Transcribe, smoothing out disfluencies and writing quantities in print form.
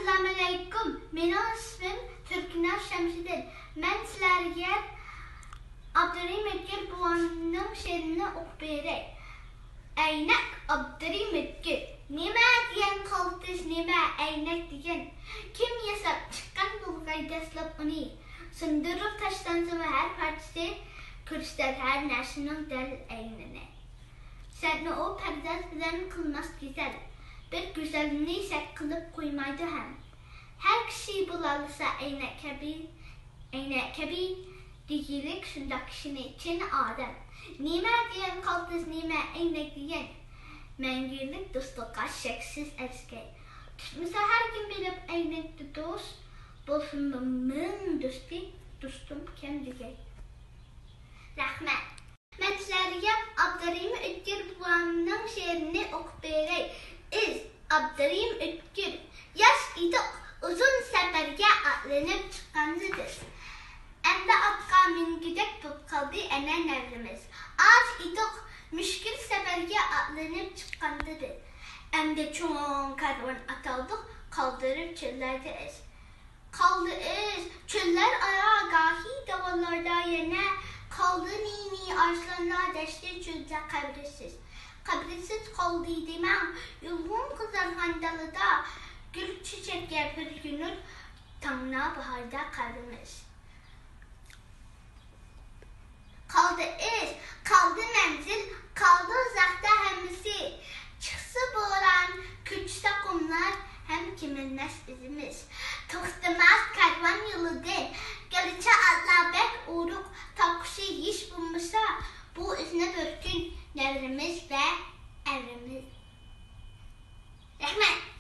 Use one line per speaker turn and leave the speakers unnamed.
Assalamu alaikum. Benim ismim Türknaz Şemsidir. Ben sizlerge Abdurrahim Ötkür buvanın şiirini okup berek. Aynak Abdurrahim Ötkür. Nima diyen kaltız, nima aynak diyen. Kim yasap çıkan bulgay deslap onu. Sındırır taşlansa ve her partisi kırışlar her narsının del aynını. Sen o perdaz bilen kılmaz güzel. Bir güzelliğini ise kılıp koymaydı hem. Her kişi bulalırsa aynak kebi digilik şundak kişinin için adem. Nime diyen kaltız, nime aynak diyen. Mengirlik dostluğa şeksiz eski. Tutmasa her gün bilip aynaklı dost. Bolsun mın dostum kendine. Rahmet. Ben sizlerge Abdurrahim Ötkür buvanın şiirini okup berek. Abdurrahim Ötkür. Yaş idik uzun seferge atlanıp çıkanıdır. Ende apka min gidek tut kaldı ene nevrimiz. Az idik müşkil seferge atlanıp çıkanıdır. Ende çoğun karvan ataldık kaldırıp çöllerde ez. Kaldı ez çöller ayağa gahi davallarda yine. Kaldı nini arslanlar deşti çölde kabrisiz. Kabrisiz kaldı demem. Yolun kızar handalıda. Gül çiçek yapır günür. Tanrı baharda karımız. Kaldı iz, kaldı menzil, kaldı uzakta hemisi. Çıksı boğuran, küçse kumlar, hem kiminles izimiz. Tıktımaz kervan yolu değil. Geliçe Allah bek uğruk, takışı iş bulmuşsa, bu izne börkün nevrimiz ve evrimiz. Rahmet.